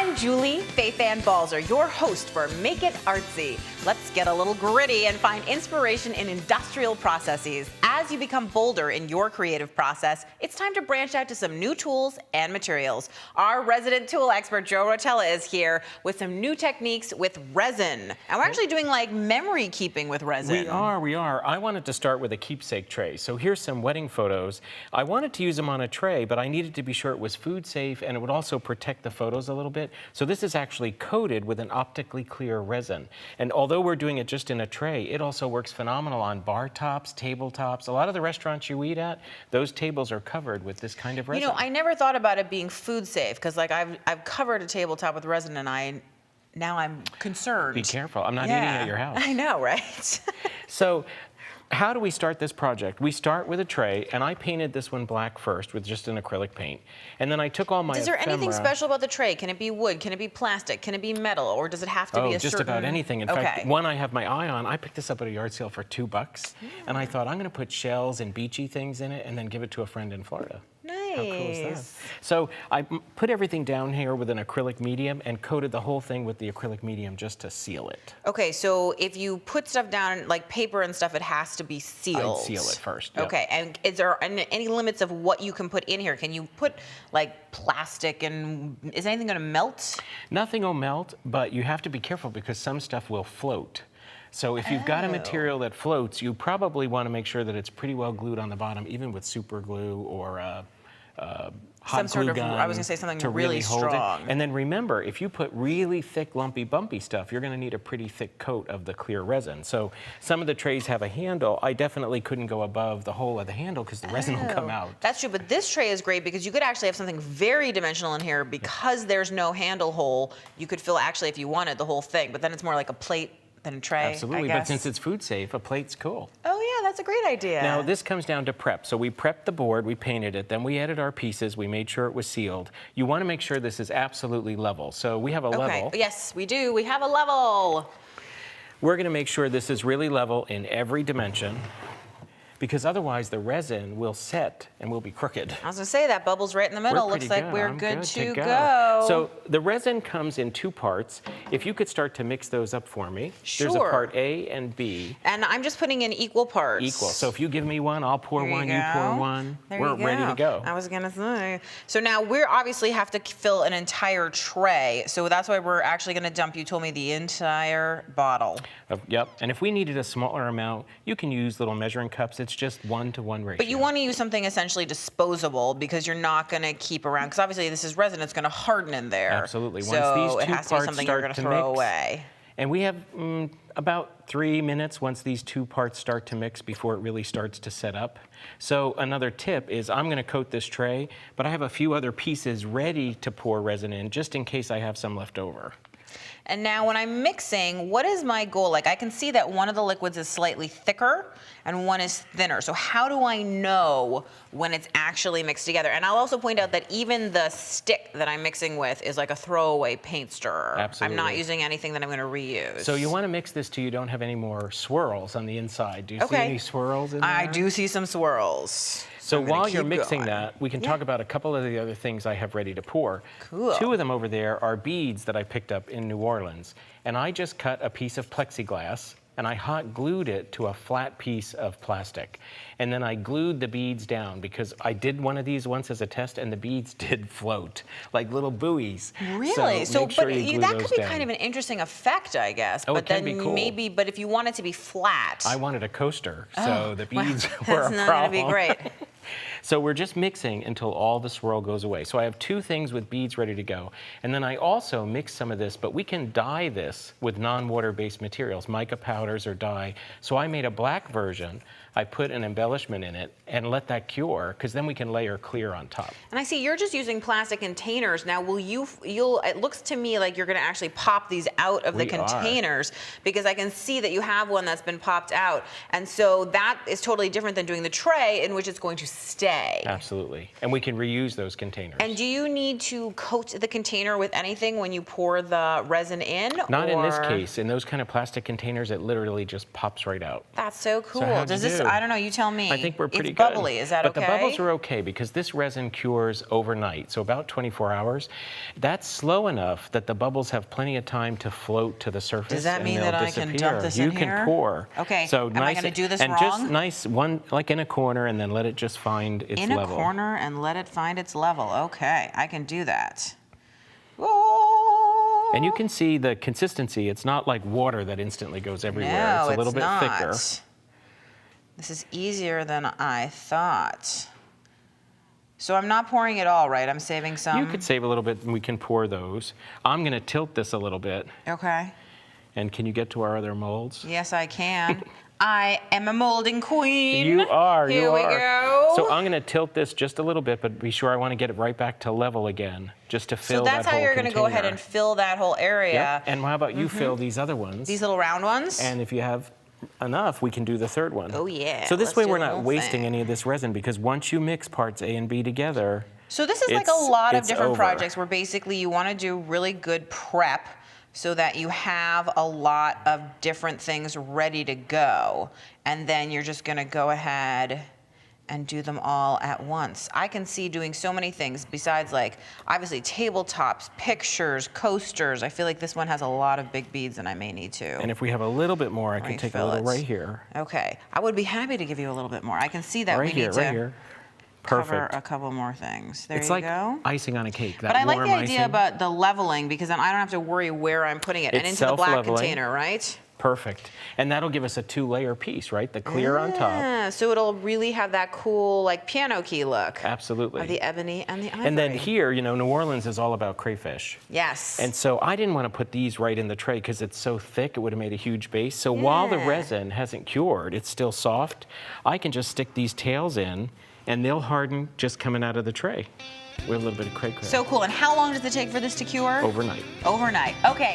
I'm Julie Faith Ann Balzer, your host for Make It Artsy. Let's get a little gritty and find inspiration in industrial processes. As you become bolder in your creative process, it's time to branch out to some new tools and materials. Our resident tool expert, Joe Rotella, is here with some new techniques with resin. And we're actually doing like memory keeping with resin. We are. I wanted to start with a keepsake tray. So here's some wedding photos. I wanted to use them on a tray, but I needed to be sure it was food safe and it would also protect the photos a little bit. So this is actually coated with an optically clear resin. And although we're doing it just in a tray, it also works phenomenal on bar tops, tabletops. A lot of the restaurants you eat at, those tables are covered with this kind of resin. You know, I never thought about it being food safe because like I've covered a tabletop with resin and now I'm concerned. Be careful. I'm not eating at your house. I know, right? So how do we start this project? We start with a tray, and I painted this one black first with just an acrylic paint. And then I took all my Is there anything ephemera. special about the tray? Can it be wood? Can it be plastic? Can it be metal? Or does it have to be a just certain... about anything. In fact, one I have my eye on, I picked this up at a yard sale for $2. And I thought, I'm going to put shells and beachy things in it and then give it to a friend in Florida. Nice. How cool is that? So I put everything down here with an acrylic medium and coated the whole thing with the acrylic medium just to seal it. Okay, so if you put stuff down, like paper and stuff, it has to be sealed. I'd seal it first. Yep. Okay, and is there any limits of what you can put in here? Can you put like plastic and is anything going to melt? Nothing will melt, but you have to be careful because some stuff will float. So if you've got a material that floats, you probably want to make sure that it's pretty well glued on the bottom, even with super glue or hot glue gun. I was going to say something to really strong. And then remember, if you put really thick, lumpy, bumpy stuff, you're going to need a pretty thick coat of the clear resin. So some of the trays have a handle. I definitely couldn't go above the hole of the handle because the resin will come out. That's true, but this tray is great because you could actually have something very dimensional in here because there's no handle hole. You could fill, actually, if you wanted, the whole thing, but then it's more like a plate than a tray. Absolutely, but since it's food safe, a plate's cool. Oh yeah, that's a great idea. Now this comes down to prep. So we prepped the board, we painted it, then we added our pieces, we made sure it was sealed. You want to make sure this is absolutely level. So we have a level. Yes, we do. We have a level. We're going to make sure this is really level in every dimension, because otherwise the resin will set and will be crooked. I was going to say that bubble's right in the middle. Looks like we're good to go. So the resin comes in two parts. If you could start to mix those up for me. Sure. There's a part A and B. And I'm just putting in equal parts. Equal. So if you give me one, I'll pour one, you pour one. We're ready to go. I was going to say. So now we obviously have to fill an entire tray. So that's why we're actually going to dump, you told me, the entire bottle. Yep. And if we needed a smaller amount, you can use little measuring cups. It's just 1-to-1 ratio. But you want to use something essentially disposable because you're not going to keep around, because obviously this is resin, it's going to harden in there. Absolutely. So once these it two has to be parts something you're going start to to throw mix, away. and we have about 3 minutes once these two parts start to mix before it really starts to set up. So another tip is I'm going to coat this tray, but I have a few other pieces ready to pour resin in just in case I have some left over. And now when I'm mixing, what is my goal? Like I can see that one of the liquids is slightly thicker and one is thinner. So how do I know when it's actually mixed together? And I'll also point out that even the stick that I'm mixing with is like a throwaway paint stirrer. Absolutely. I'm not using anything that I'm going to reuse. So you want to mix this till you don't have any more swirls on the inside. Do you see any swirls in there? I do see some swirls. So while you're mixing that, we can talk about a couple of the other things I have ready to pour. Cool. 2 of them over there are beads that I picked up in New Orleans. And I just cut a piece of plexiglass and I hot glued it to a flat piece of plastic. And then I glued the beads down because I did one of these once as a test and the beads did float like little buoys. Really? So but that could be kind of an interesting effect, I guess. Oh, but it can then be cool. maybe, but if you want it to be flat. I wanted a coaster, so the beads were a problem. That's not going to be great. So we're just mixing until all the swirl goes away. So I have 2 things with beads ready to go. And then I also mix some of this, but we can dye this with non-water-based materials, mica powders or dye. So I made a black version. I put an embellishment in it and let that cure, because then we can layer clear on top. And I see you're just using plastic containers. Now, it looks to me like you're going to actually pop these out of the containers, because I can see that you have one that's been popped out. And so that is totally different than doing the tray, in which it's going to stay. day. Absolutely. And we can reuse those containers. And do you need to coat the container with anything when you pour the resin in? Not in this case. In those kind of plastic containers, it literally just pops right out. That's so cool. So how'd Does you this, do? I don't know, you tell me. I think we're pretty it's good. Bubbly, is that but okay? But the bubbles are okay because this resin cures overnight, so about 24 hours. That's slow enough that the bubbles have plenty of time to float to the surface. Does that mean that I can dump this in here? You can pour. Okay. So Am I going to do this and wrong? Just nice one, like in a corner, and then let it just find its level. In a corner and let it find its level. Okay, I can do that. Oh. And you can see the consistency. It's not like water that instantly goes everywhere. No, it's a little bit not. thicker. This is easier than I thought. So I'm not pouring it all, right? I'm saving some? You could save a little bit, and we can pour those. I'm going to tilt this a little bit. Okay. And can you get to our other molds? Yes, I can. I am a molding queen. You are. Here we go. So I'm going to tilt this just a little bit, but be sure I want to get it right back to level again, just to fill that whole container. So that's how you're going to go ahead and fill that whole area. Yep. And how about you fill these other ones? These little round ones? And if you have enough, we can do the third one. Oh, yeah. So this Let's way do we're the not whole wasting thing. any of this resin, because once you mix parts A and B together, So this is like a lot of it's different over. projects where basically you want to do really good prep so that you have a lot of different things ready to go. And then you're just going to go ahead and do them all at once. I can see doing so many things besides, like, obviously tabletops, pictures, coasters. I feel like this one has a lot of big beads and I may need to. and if we have a little bit more, I can take a Refill little it. right here. Okay. I would be happy to give you a little bit more. I can see that Right we here, need to right here. cover Perfect. a couple more things. There It's you like go. icing on a cake. That But I like warm the idea icing. about the leveling, because then I don't have to worry where I'm putting it. And It's into the black self-leveling. container, right? Perfect. And that'll give us a 2-layer piece, right? The clear on top. Yeah, so it'll really have that cool, like, piano key look. Absolutely. Of the ebony and the ivory. And then here, you know, New Orleans is all about crayfish. Yes. And so I didn't want to put these right in the tray because it's so thick, it would have made a huge base. So while the Yeah. resin hasn't cured, it's still soft, I can just stick these tails in and they'll harden just coming out of the tray with a little bit of cray. So cool. And how long does it take for this to cure? Overnight. Overnight. Okay.